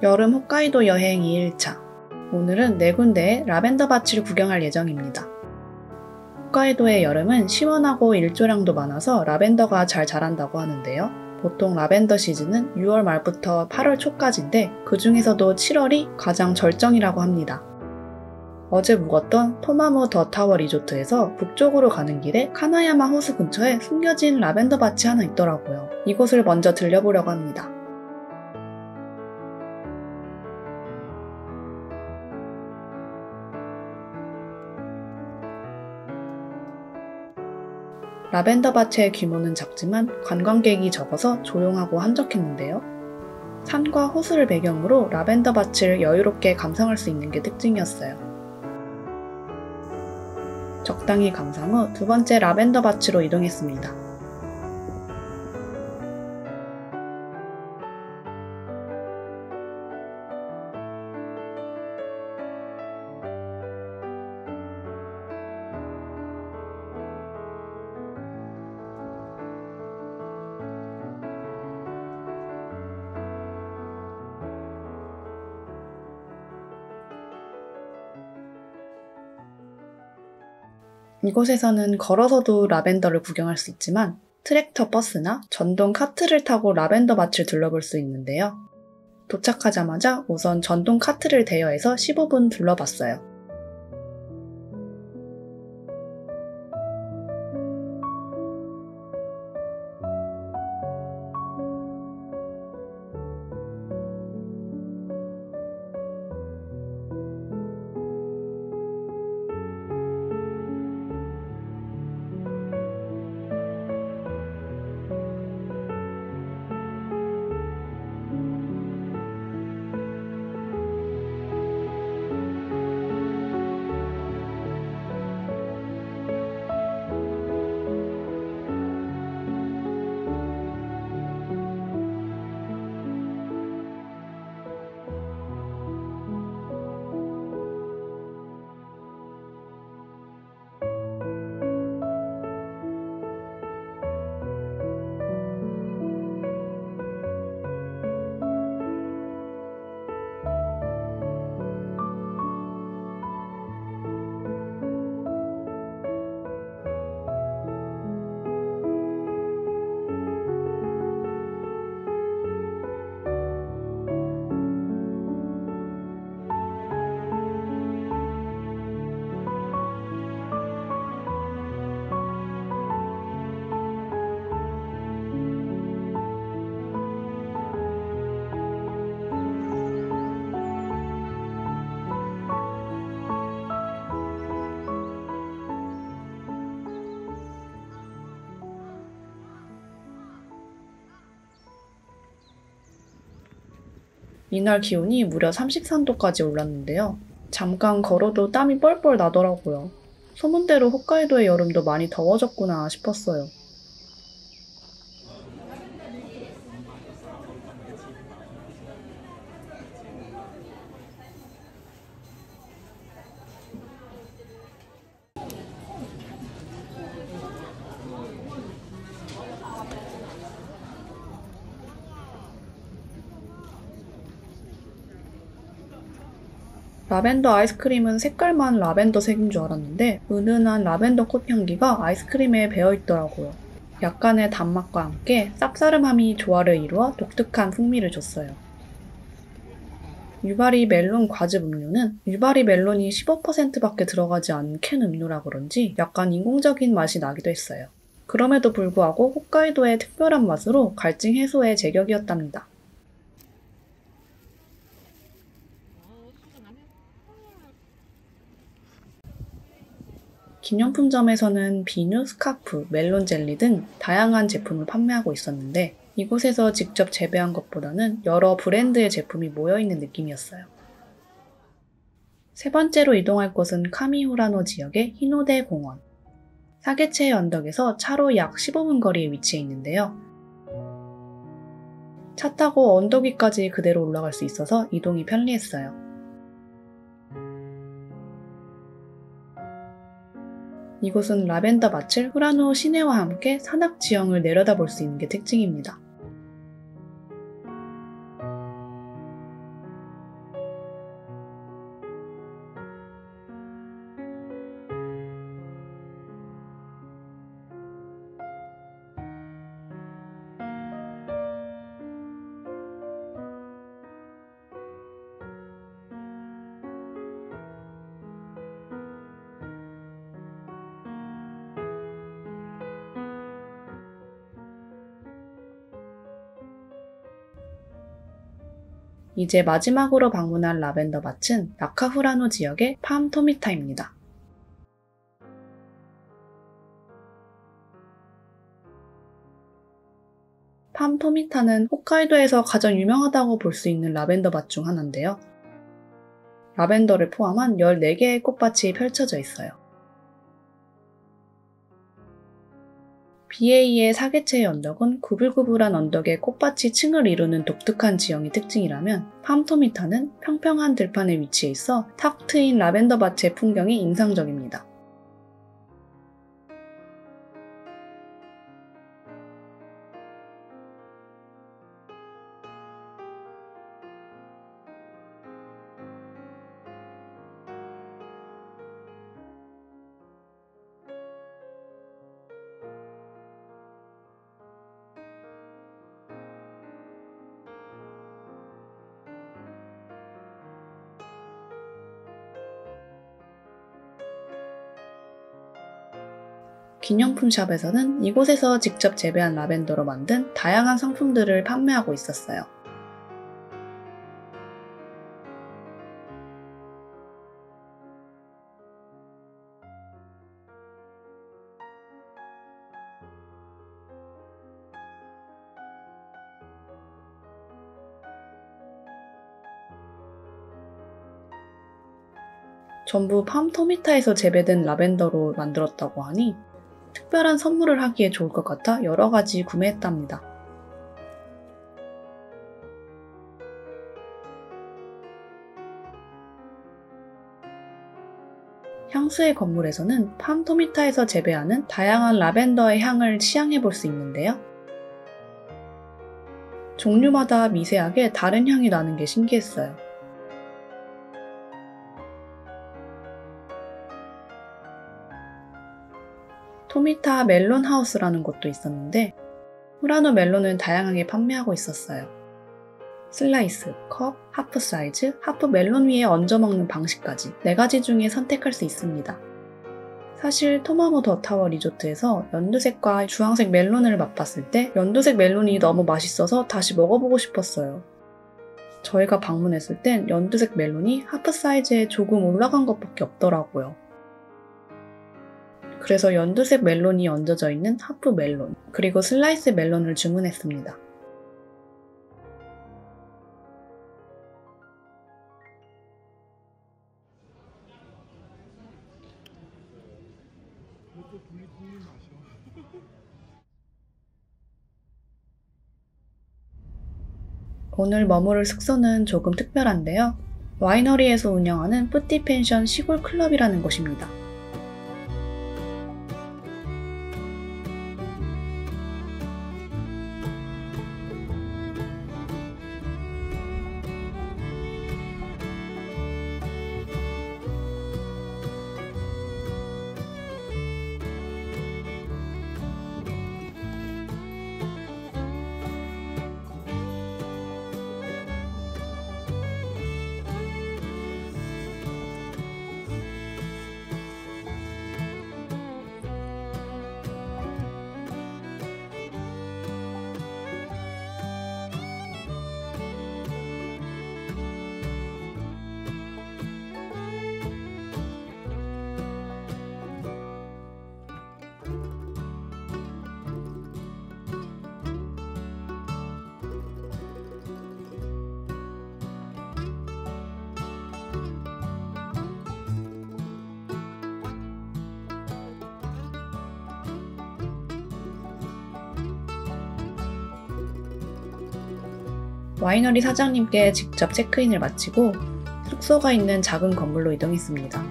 여름 홋카이도 여행 2일차. 오늘은 4군데의 라벤더 밭을 구경할 예정입니다. 홋카이도의 여름은 시원하고 일조량도 많아서 라벤더가 잘 자란다고 하는데요. 보통 라벤더 시즌은 6월 말부터 8월 초까지인데 그 중에서도 7월이 가장 절정이라고 합니다. 어제 묵었던 토마무 더 타워 리조트에서 북쪽으로 가는 길에 카나야마 호수 근처에 숨겨진 라벤더 밭이 하나 있더라고요. 이곳을 먼저 들려보려고 합니다. 라벤더 밭의 규모는 작지만 관광객이 적어서 조용하고 한적했는데요. 산과 호수를 배경으로 라벤더 밭을 여유롭게 감상할 수 있는 게 특징이었어요. 적당히 감상 후 두 번째 라벤더 밭으로 이동했습니다. 이곳에서는 걸어서도 라벤더를 구경할 수 있지만 트랙터 버스나 전동 카트를 타고 라벤더 밭을 둘러볼 수 있는데요. 도착하자마자 우선 전동 카트를 대여해서 15분 둘러봤어요. 이날 기온이 무려 33도까지 올랐는데요. 잠깐 걸어도 땀이 뻘뻘 나더라고요. 소문대로 홋카이도의 여름도 많이 더워졌구나 싶었어요. 라벤더 아이스크림은 색깔만 라벤더 색인 줄 알았는데 은은한 라벤더 꽃향기가 아이스크림에 배어있더라고요. 약간의 단맛과 함께 쌉싸름함이 조화를 이루어 독특한 풍미를 줬어요. 유바리 멜론 과즙 음료는 유바리 멜론이 15%밖에 들어가지 않은 캔 음료라 그런지 약간 인공적인 맛이 나기도 했어요. 그럼에도 불구하고 홋카이도의 특별한 맛으로 갈증 해소에 제격이었답니다. 기념품점에서는 비누, 스카프, 멜론 젤리 등 다양한 제품을 판매하고 있었는데 이곳에서 직접 재배한 것보다는 여러 브랜드의 제품이 모여있는 느낌이었어요. 세 번째로 이동할 곳은 카미후라노 지역의 히노데 공원. 사계체의 언덕에서 차로 약 15분 거리에 위치해 있는데요. 차 타고 언덕 위까지 그대로 올라갈 수 있어서 이동이 편리했어요. 이곳은 라벤더 밭을 후라노 시내와 함께 산악 지형을 내려다볼 수 있는 게 특징입니다. 이제 마지막으로 방문할 라벤더 밭은 나카후라노 지역의 팜 토미타입니다. 팜 토미타는 홋카이도에서 가장 유명하다고 볼 수 있는 라벤더 밭 중 하나인데요. 라벤더를 포함한 14개의 꽃밭이 펼쳐져 있어요. BA의 사계체의 언덕은 구불구불한 언덕에 꽃밭이 층을 이루는 독특한 지형이 특징이라면 팜 토미타는 평평한 들판에 위치해 있어 탁 트인 라벤더 밭의 풍경이 인상적입니다. 기념품 샵에서는 이곳에서 직접 재배한 라벤더로 만든 다양한 상품들을 판매하고 있었어요. 전부 팜 토미타에서 재배된 라벤더로 만들었다고 하니 특별한 선물을 하기에 좋을 것 같아 여러 가지 구매했답니다. 향수의 건물에서는 팜 토미타에서 재배하는 다양한 라벤더의 향을 취향해 볼 수 있는데요. 종류마다 미세하게 다른 향이 나는 게 신기했어요. 토미타 멜론 하우스라는 곳도 있었는데 후라노 멜론을 다양하게 판매하고 있었어요. 슬라이스, 컵, 하프 사이즈, 하프 멜론 위에 얹어 먹는 방식까지 4가지 중에 선택할 수 있습니다. 사실 토마모 더 타워 리조트에서 연두색과 주황색 멜론을 맛봤을 때 연두색 멜론이 너무 맛있어서 다시 먹어보고 싶었어요. 저희가 방문했을 땐 연두색 멜론이 하프 사이즈에 조금 올라간 것밖에 없더라고요. 그래서 연두색 멜론이 얹어져 있는 하프 멜론, 그리고 슬라이스 멜론을 주문했습니다. 오늘 머무를 숙소는 조금 특별한데요. 와이너리에서 운영하는 뿌띠 펜션 시골 클럽이라는 곳입니다. 와이너리 사장님께 직접 체크인을 마치고 숙소가 있는 작은 건물로 이동했습니다.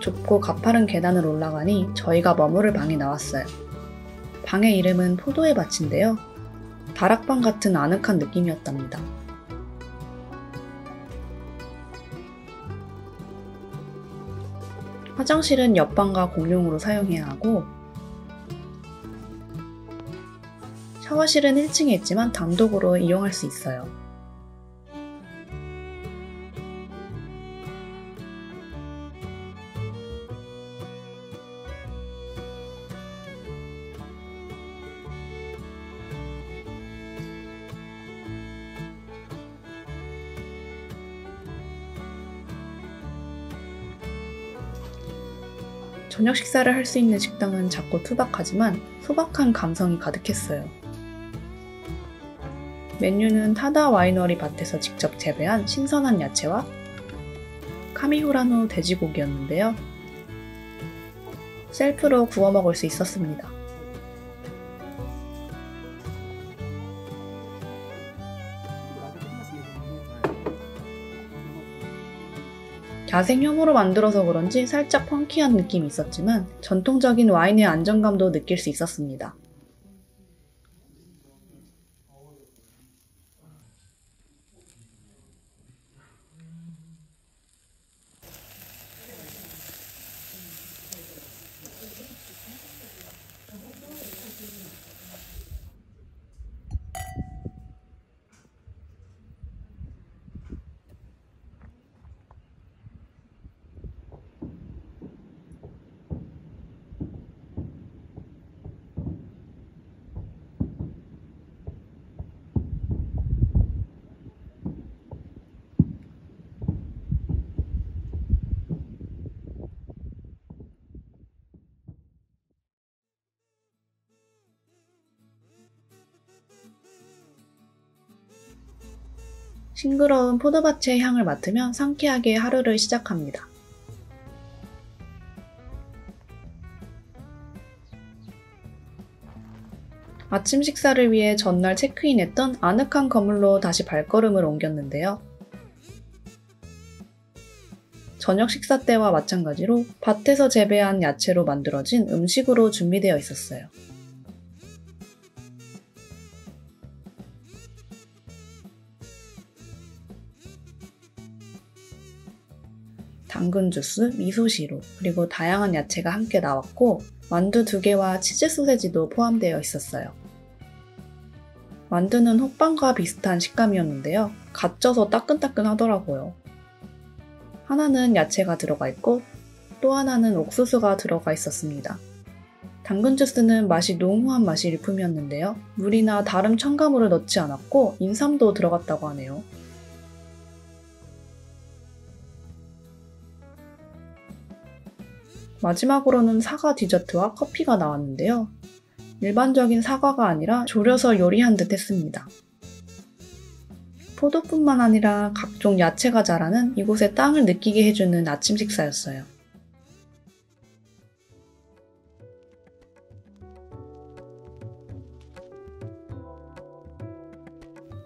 좁고 가파른 계단을 올라가니 저희가 머무를 방이 나왔어요. 방의 이름은 포도의 밭인데요. 다락방 같은 아늑한 느낌이었답니다. 화장실은 옆방과 공용으로 사용해야 하고 샤워실은 1층에 있지만 단독으로 이용할 수 있어요. 저녁 식사를 할 수 있는 식당은 작고 투박하지만 소박한 감성이 가득했어요. 메뉴는 타다 와이너리 밭에서 직접 재배한 신선한 야채와 카미후라노 돼지고기였는데요. 셀프로 구워 먹을 수 있었습니다. 야생혐으로 만들어서 그런지 살짝 펑키한 느낌이 있었지만 전통적인 와인의 안정감도 느낄 수 있었습니다. 싱그러운 포도밭의 향을 맡으며 상쾌하게 하루를 시작합니다. 아침 식사를 위해 전날 체크인했던 아늑한 건물로 다시 발걸음을 옮겼는데요. 저녁 식사 때와 마찬가지로 밭에서 재배한 야채로 만들어진 음식으로 준비되어 있었어요. 당근 주스, 미소시루, 그리고 다양한 야채가 함께 나왔고 만두 2개와 치즈 소세지도 포함되어 있었어요. 만두는 호빵과 비슷한 식감이었는데요. 갓 쪄서 따끈따끈하더라고요. 하나는 야채가 들어가 있고 또 하나는 옥수수가 들어가 있었습니다. 당근 주스는 맛이 농후한 맛이 일품이었는데요. 물이나 다른 첨가물을 넣지 않았고 인삼도 들어갔다고 하네요. 마지막으로는 사과 디저트와 커피가 나왔는데요. 일반적인 사과가 아니라 졸여서 요리한 듯 했습니다. 포도뿐만 아니라 각종 야채가 자라는 이곳의 땅을 느끼게 해주는 아침 식사였어요.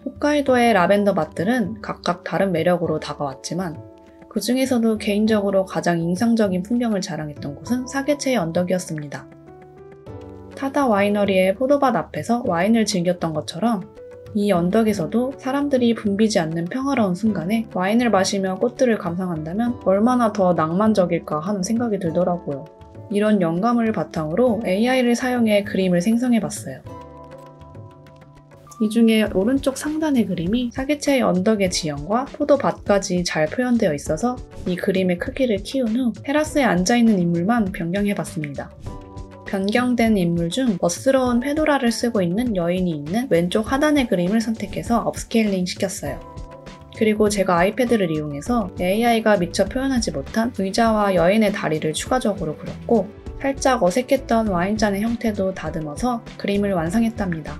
홋카이도의 라벤더 밭들은 각각 다른 매력으로 다가왔지만 그 중에서도 개인적으로 가장 인상적인 풍경을 자랑했던 곳은 사계체의 언덕이었습니다. 타다 와이너리의 포도밭 앞에서 와인을 즐겼던 것처럼 이 언덕에서도 사람들이 붐비지 않는 평화로운 순간에 와인을 마시며 꽃들을 감상한다면 얼마나 더 낭만적일까 하는 생각이 들더라고요. 이런 영감을 바탕으로 AI를 사용해 그림을 생성해봤어요. 이 중에 오른쪽 상단의 그림이 사계체의 언덕의 지형과 포도밭까지 잘 표현되어 있어서 이 그림의 크기를 키운 후 테라스에 앉아있는 인물만 변경해봤습니다. 변경된 인물 중 멋스러운 페도라를 쓰고 있는 여인이 있는 왼쪽 하단의 그림을 선택해서 업스케일링 시켰어요. 그리고 제가 아이패드를 이용해서 AI가 미처 표현하지 못한 의자와 여인의 다리를 추가적으로 그렸고 살짝 어색했던 와인잔의 형태도 다듬어서 그림을 완성했답니다.